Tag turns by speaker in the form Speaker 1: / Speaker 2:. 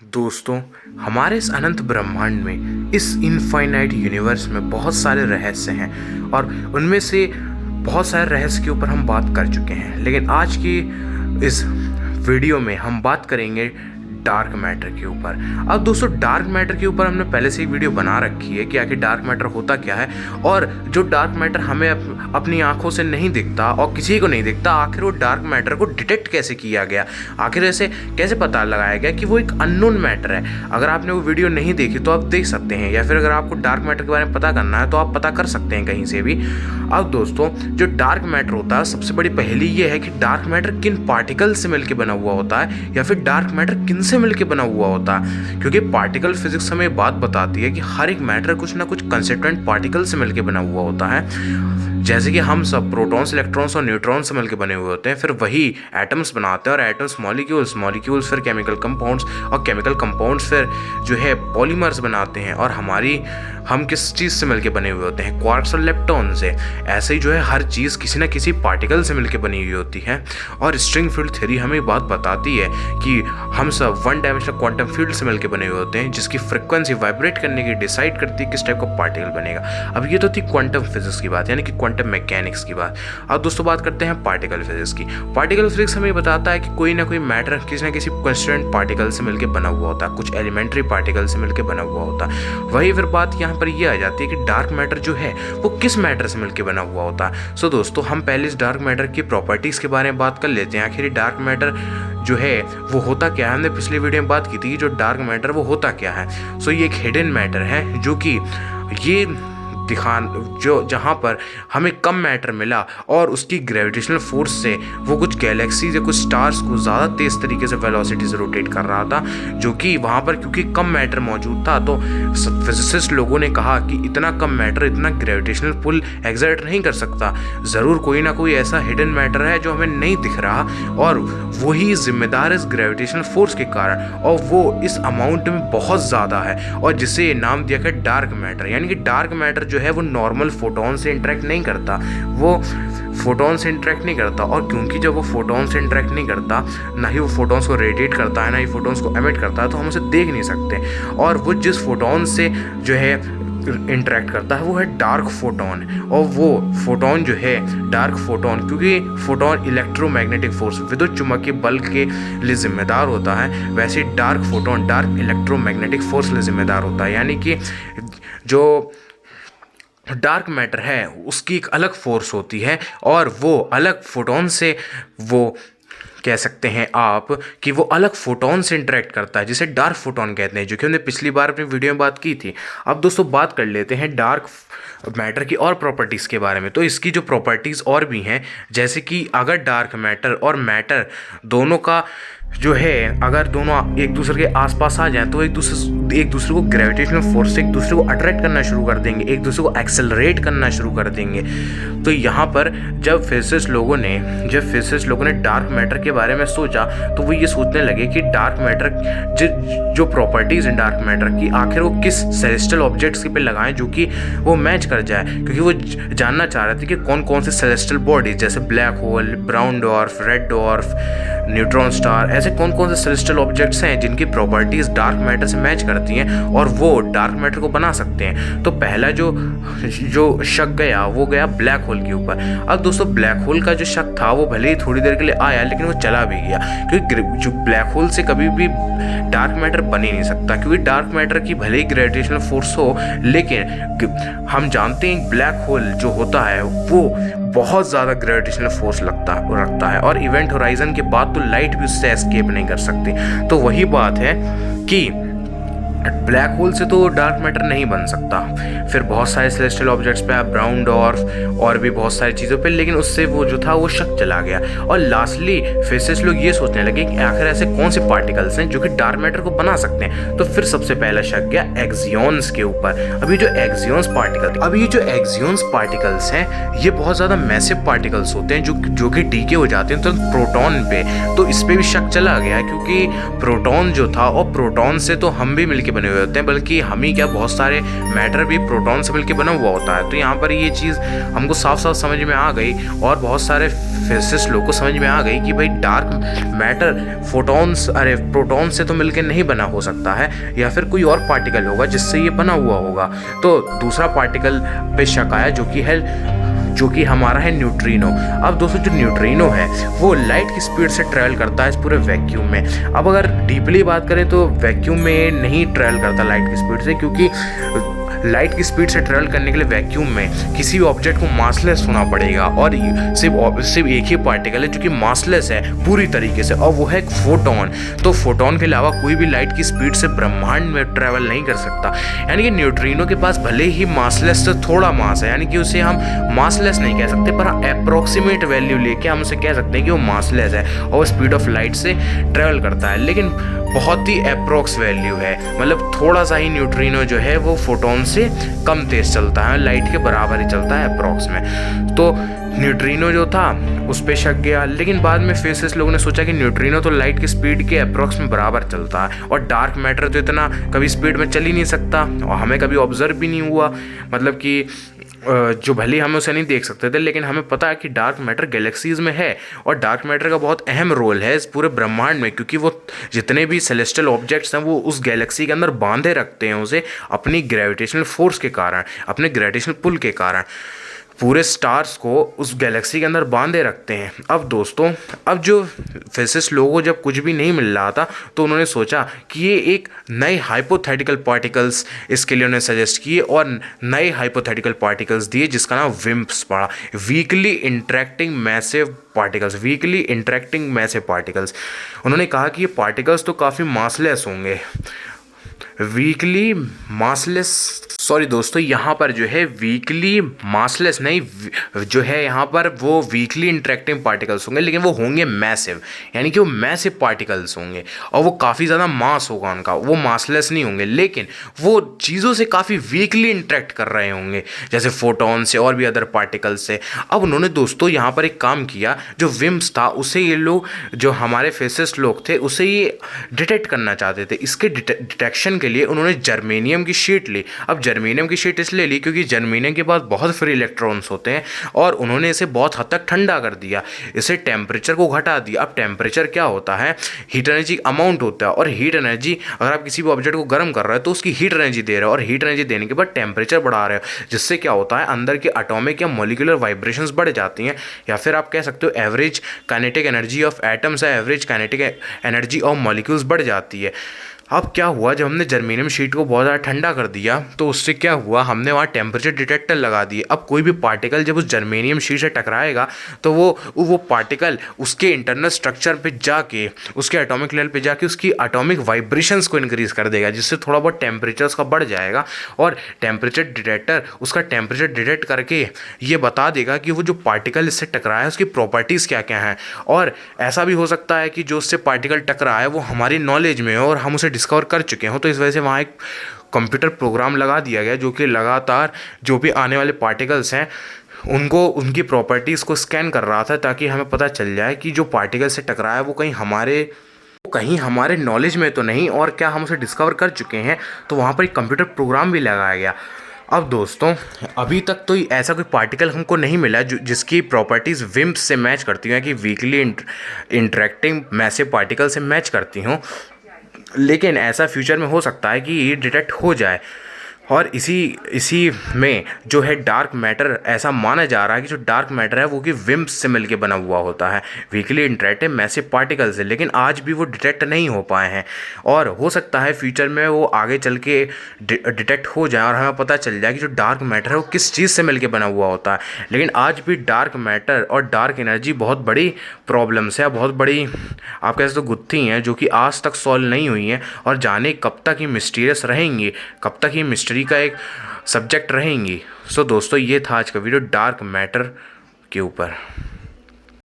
Speaker 1: दोस्तों, हमारे इस अनंत ब्रह्मांड में, इस इनफाइनाइट यूनिवर्स में बहुत सारे रहस्य हैं और उनमें से बहुत सारे रहस्य के ऊपर हम बात कर चुके हैं। लेकिन आज की इस वीडियो में हम बात करेंगे डार्क मैटर के ऊपर। अब दोस्तों, डार्क मैटर के ऊपर हमने पहले से ही वीडियो बना रखी है कि आखिर डार्क मैटर होता क्या है, और जो डार्क मैटर हमें अपनी आंखों से नहीं दिखता और किसी को नहीं दिखता, आखिर वो डार्क मैटर को डिटेक्ट कैसे किया गया, आखिर ऐसे कैसे पता लगाया गया कि वो एक अननोन मैटर है। अगर आपने वो वीडियो नहीं देखी तो आप देख सकते हैं, या फिर अगर आपको डार्क मैटर के बारे में पता करना है तो आप पता कर सकते हैं कहीं से भी। अब दोस्तों, जो डार्क मैटर होता है, सबसे बड़ी पहेली ये है कि डार्क मैटर किन पार्टिकल से मिलकर बना हुआ होता है, या फिर डार्क मैटर किन से मिलकर बना हुआ होता है। क्योंकि पार्टिकल फिजिक्स हमें बात बताती है कि हर एक मैटर कुछ ना कुछ कंस्टिट्यूएंट पार्टिकल से मिलकर बना हुआ होता है। जैसे कि हम सब प्रोटॉन्स, इलेक्ट्रॉन्स और न्यूट्रॉन्स से मिलकर बने हुए होते हैं, फिर वही एटम्स बनाते हैं, और एटम्स मॉलिक्यूल्स, मॉलिक्यूल्स फिर केमिकल कंपाउंड्स, और केमिकल कंपाउंड्स फिर जो है पॉलीमर्स बनाते हैं। और हम किस चीज़ से मिलकर बने हुए होते हैं? क्वार्क्स और लेप्टॉन से। ऐसे ही जो है हर चीज़ किसी न किसी पार्टिकल से मिलकर बनी हुई होती है। और स्ट्रिंग फील्ड थ्योरी हमें बात बताती है कि हम सब वन डायमेंशनल क्वांटम फील्ड से मिलकर बने हुए होते हैं, जिसकी फ्रिक्वेंसी वाइब्रेट करने की डिसाइड करती है किस टाइप का पार्टिकल बनेगा। अब ये तो थी क्वांटम फिजिक्स की बात, यानी कि क्वांटम मैकेनिक्स की बात। अब दोस्तों, बात करते हैं पार्टिकल फिजिक्स की। पार्टिकल फिजिक्स हमें बताता है कि कोई ना कोई मैटर किसी न किसी कंस्टिट्यूएंट पार्टिकल से मिलकर बना हुआ होता है, कुछ एलिमेंट्री पार्टिकल से मिलकर बना हुआ होता है। वही फिर बात यहाँ पर यह आ जाती है कि डार्क मैटर जो है वो किस मैटर से मिलकर बना हुआ होता है। सो दोस्तों, हम पहले इस डार्क मैटर की प्रॉपर्टीज के बारे में बात कर लेते हैं। आखिर ये डार्क मैटर जो है वो होता क्या है? हमने पिछली वीडियो में बात की थी कि जो डार्क मैटर वो होता क्या है। सो ये एक हिडन मैटर है, जो कि ये जहाँ पर हमें कम मैटर मिला और उसकी ग्रेविटेशनल फोर्स से वो कुछ गैलेक्सीज या कुछ स्टार्स को ज़्यादा तेज़ तरीके से वेलोसिटी से रोटेट कर रहा था, जो कि वहाँ पर क्योंकि कम मैटर मौजूद था, तो फिजिसिस्ट लोगों ने कहा कि इतना कम मैटर इतना ग्रेविटेशनल पुल एग्जर्ट नहीं कर सकता, ज़रूर कोई ना कोई ऐसा हिडन मैटर है जो हमें नहीं दिख रहा, और वही जिम्मेदार इस ग्रेविटेशनल फोर्स के कारण, और वो इस अमाउंट में बहुत ज़्यादा है, और जिसे नाम दिया गया डार्क मैटर। यानी कि डार्क मैटर जो है वो नॉर्मल फोटोन से इंटरेक्ट नहीं करता, वो फोटोन से इंटरेक्ट नहीं करता, और क्योंकि जब वो फोटोन से इंटरेक्ट नहीं करता, ना ही वो फोटोन्स को रेडिएट करता है, ना ही फोटोन्स को एमिट करता है, तो हम उसे देख नहीं सकते। और वो जिस फोटोन से जो है इंटरेक्ट करता है वो है डार्क फोटोन, और वो फोटोन जो है डार्क फोटोन, क्योंकि फोटोन इलेक्ट्रोमैग्नेटिक फोर्स, विद्युत चुम्बकीय बल के लिए जिम्मेदार होता है, वैसे dark photon dark electromagnetic force के लिए जिम्मेदार होता है। यानी कि जो डार्क मैटर है उसकी एक अलग फोर्स होती है, और वो अलग फोटोन से, वो कह सकते हैं आप कि वो अलग फोटोन से इंटरेक्ट करता है, जिसे डार्क फोटोन कहते हैं, जो कि हमने पिछली बार अपनी वीडियो में बात की थी। अब दोस्तों, बात कर लेते हैं डार्क मैटर की और प्रॉपर्टीज़ के बारे में। तो इसकी जो प्रॉपर्टीज़ और भी हैं, जैसे कि अगर डार्क मैटर और मैटर दोनों का जो है, अगर दोनों एक दूसरे के आसपास आ जाएं, तो एक दूसरे को ग्रेविटेशनल फोर्स से एक दूसरे को अट्रैक्ट करना शुरू कर देंगे, एक दूसरे को एक्सेलरेट करना शुरू कर देंगे। तो यहाँ पर जब फिजिसिस्ट लोगों ने डार्क मैटर के बारे में सोचा, तो वो ये सोचने लगे कि डार्क मैटर जो प्रॉपर्टीज़ हैं डार्क मैटर की, आखिर वो किस सेलेस्टियल ऑब्जेक्ट्स पे लगाएं जो कि वो मैच कर जाए। क्योंकि वो जानना चाह रहे थे कि कौन कौन से सेलेस्टियल बॉडीज, जैसे black hole, brown dwarf, red dwarf, neutron star, ऐसे कौन कौन से सेलेस्टियल ऑब्जेक्ट्स हैं जिनकी प्रॉपर्टीज डार्क मैटर से मैच करती हैं और वो डार्क मैटर को बना सकते हैं। तो पहला जो शक गया वो गया ब्लैक होल के ऊपर। अब दोस्तों, ब्लैक होल का जो शक था वो भले ही थोड़ी देर के लिए आया, लेकिन वो चला भी गया, क्योंकि जो ब्लैक होल से कभी भी डार्क मैटर बन ही नहीं सकता, क्योंकि डार्क मैटर की भले ही ग्रेविटेशनल फोर्स हो, लेकिन हम जानते हैं ब्लैक होल जो होता है वो बहुत ज़्यादा ग्रेविटेशनल फोर्स रखता है, और इवेंट होराइजन के बाद तो लाइट भी उससे एस्केप नहीं कर सकती। तो वही बात है कि ब्लैक होल से तो डार्क मैटर नहीं बन सकता। फिर बहुत सारे सेलेस्टियल ऑब्जेक्ट्स पे, ब्राउन डॉर्फ और भी बहुत सारी चीज़ों पे, लेकिन उससे वो जो था वो शक चला गया। और लास्टली फिजिसिस्ट लोग ये सोचने लगे कि आखिर ऐसे कौन से पार्टिकल्स हैं जो कि डार्क मैटर को बना सकते हैं। तो फिर सबसे पहला शक गया एक्सियॉन्स के ऊपर। अभी जो एक्सियॉन्स पार्टिकल्स हैं ये बहुत ज़्यादा मैसिव पार्टिकल्स होते हैं जो कि डीके हो जाते हैं तो प्रोटॉन पे। तो इस पर भी शक चला गया, क्योंकि प्रोटॉन जो था, और प्रोटॉन से तो हम भी मिलकर मिलके बने हुए होते हैं, बल्कि हम ही क्या, बहुत सारे मैटर भी प्रोटॉन से मिलके बना हुआ होता है। तो यहाँ पर ये चीज़ हमको साफ साफ समझ में आ गई और बहुत सारे फिजिसिस्ट लोग को समझ में आ गई कि भाई डार्क मैटर प्रोटॉन से तो मिलके नहीं बना हो सकता है, या फिर कोई और पार्टिकल होगा जिससे ये बना हुआ होगा। तो दूसरा पार्टिकल पे शक आया जो कि हमारा है न्यूट्रिनो। अब दोस्तों जो न्यूट्रिनो है वो लाइट की स्पीड से ट्रैवल करता है इस पूरे वैक्यूम में। अब अगर डीपली बात करें तो वैक्यूम में नहीं ट्रैवल करता लाइट की स्पीड से, क्योंकि लाइट की स्पीड से ट्रैवल करने के लिए वैक्यूम में किसी भी ऑब्जेक्ट को मासलेस होना पड़ेगा, और सिर्फ एक ही पार्टिकल है जो कि मासलेस है पूरी तरीके से, और वो है एक फोटोन। तो फोटोन के अलावा कोई भी लाइट की स्पीड से ब्रह्मांड में ट्रैवल नहीं कर सकता। यानी कि न्यूट्रिनो के पास भले ही मासलेस से थोड़ा मास है, यानी कि उसे हम मासलेस नहीं कह सकते, पर अप्रोक्सीमेट वैल्यू लेके हम उसे कह सकते हैं कि वो मासलेस है और स्पीड ऑफ लाइट से ट्रैवल करता है, लेकिन बहुत ही अप्रोक्स वैल्यू है। मतलब थोड़ा सा ही न्यूट्रिनो जो है वो फोटोन से कम तेज चलता है, लाइट के बराबर ही चलता है अप्रोक्स में। तो न्यूट्रिनो जो था उस पर शक गया, लेकिन बाद में फिजिसिस्ट लोगों ने सोचा कि न्यूट्रिनो तो लाइट की स्पीड के अप्रोक्स में बराबर चलता है, और डार्क मैटर तो इतना कभी स्पीड में चल ही नहीं सकता, और हमें कभी ऑब्जर्व भी नहीं हुआ। मतलब कि जो भले हमें उसे नहीं देख सकते थे, लेकिन हमें पता है कि डार्क मैटर गैलेक्सीज में है, और डार्क मैटर का बहुत अहम रोल है इस पूरे ब्रह्मांड में, क्योंकि वो जितने भी सेलेस्टियल ऑब्जेक्ट्स हैं वो उस गैलेक्सी के अंदर बांधे रखते हैं उसे अपनी ग्रेविटेशनल फोर्स के कारण, अपने ग्रेविटेशनल पुल के कारण पूरे स्टार्स को उस गैलेक्सी के अंदर बांधे रखते हैं। अब दोस्तों, अब जो फिजिसिस्ट लोगों को जब कुछ भी नहीं मिल रहा था तो उन्होंने सोचा कि ये एक नए हाइपोथेटिकल पार्टिकल्स इसके लिए उन्होंने सजेस्ट किए, और नए हाइपोथेटिकल पार्टिकल्स दिए जिसका नाम विम्प्स पड़ा, वीकली इंटरेक्टिंग मैसिव पार्टिकल्स। उन्होंने कहा कि ये पार्टिकल्स तो काफ़ी मासलेस होंगे, वीकली मासलेस, सॉरी दोस्तों, यहाँ पर जो है वीकली मासलेस नहीं, जो है यहाँ पर वो वीकली इंटरेक्टिंग पार्टिकल्स होंगे, लेकिन वो होंगे मैसिव, यानी कि वो मैसिव पार्टिकल्स होंगे और वो काफ़ी ज़्यादा मास होगा उनका, वो मासलेस नहीं होंगे, लेकिन वो चीज़ों से काफ़ी वीकली इंटरेक्ट कर रहे होंगे, जैसे फोटोन से और भी अदर पार्टिकल्स से। अब उन्होंने दोस्तों यहाँ पर एक काम किया, जो विम्स था उसे ये लोग, जो हमारे फिजिसिस्ट लोग थे, उसे ये डिटेक्ट करना चाहते थे। इसके डिटेक्शन के लिए उन्होंने जर्मेनियम की शीट ली। अब जर्मेनियम की शीट इसलिए ली क्योंकि जर्मेनियम के पास बहुत फ्री इलेक्ट्रॉन्स होते हैं, और उन्होंने इसे बहुत हद तक ठंडा कर दिया, इसे टेम्परेचर को घटा दिया। अब टेम्परेचर क्या होता है, हीट एनर्जी अमाउंट होता है, और हीट एनर्जी, अगर आप किसी भी ऑब्जेक्ट को गर्म कर रहे हो तो उसकी हीट एनर्जी दे रहे हो, और हीट एनर्जी देने के बाद टेम्परेचर बढ़ा रहे हो, जिससे क्या होता है, अंदर के एटॉमिक या मॉलिक्यूलर वाइब्रेशंस बढ़ जाती हैं, या फिर आप कह सकते हो average kinetic energy of atoms या average kinetic energy of molecules बढ़ जाती है। अब क्या हुआ, जब हमने जर्मेनियम शीट को बहुत ज़्यादा ठंडा कर दिया तो उससे क्या हुआ, हमने वहाँ टेम्परेचर डिटेक्टर लगा दिए। अब कोई भी पार्टिकल जब उस जर्मेनियम शीट से टकराएगा तो वो पार्टिकल उसके इंटरनल स्ट्रक्चर पे जाके, उसके एटॉमिक लेवल पे जाके उसकी एटॉमिक वाइब्रेशंस को इंक्रीज़ कर देगा, जिससे थोड़ा बहुत टेम्परेचर उसका बढ़ जाएगा, और टेम्परेचर डिटेक्टर उसका टेम्परेचर डिटेक्ट करके ये बता देगा कि वो जो पार्टिकल इससे टकराया है उसकी प्रॉपर्टीज़ क्या क्या हैं। और ऐसा भी हो सकता है कि जो उससे पार्टिकल टकराया है वो हमारी नॉलेज में हो और हम उसे डिस्कवर कर चुके हो, तो इस वजह से वहाँ एक कंप्यूटर प्रोग्राम लगा दिया गया जो कि लगातार जो भी आने वाले पार्टिकल्स हैं उनको, उनकी प्रॉपर्टीज़ को स्कैन कर रहा था, ताकि हमें पता चल जाए कि जो पार्टिकल से टकराया है वो कहीं हमारे नॉलेज में तो नहीं, और क्या हम उसे डिस्कवर कर चुके हैं। तो वहाँ पर एक कंप्यूटर प्रोग्राम भी लगाया गया। अब दोस्तों, अभी तक तो ऐसा कोई पार्टिकल हमको नहीं मिला जिसकी प्रॉपर्टीज़ विम्प्स से मैच करती हैं, कि वीकली इंटरेक्टिंग मैसिव पार्टिकल से मैच करती हों, लेकिन ऐसा फ्यूचर में हो सकता है कि ये डिटेक्ट हो जाए। और इसी में जो है डार्क मैटर, ऐसा माना जा रहा है कि जो डार्क मैटर है वो कि विम्प्स से मिलके बना हुआ होता है, वीकली इंटरेक्टिव मैसिव पार्टिकल से, लेकिन आज भी वो डिटेक्ट नहीं हो पाए हैं, और हो सकता है फ्यूचर में वो आगे चल के डिटेक्ट हो जाए और हमें पता चल जाए कि जो डार्क मैटर है वो किस चीज़ से मिलके बना हुआ होता है। लेकिन आज भी डार्क मैटर और डार्क एनर्जी बहुत बड़ी प्रॉब्लम्स है, बहुत बड़ी आप कह सकते हो गुत्थी हैं, जो कि आज तक सॉल्व नहीं हुई हैं, और जाने कब तक ये मिस्टीरियस रहेंगी, कब तक ये मिस्ट्री का एक सब्जेक्ट रहेंगी। सो दोस्तों, ये था आज का वीडियो डार्क मैटर के ऊपर।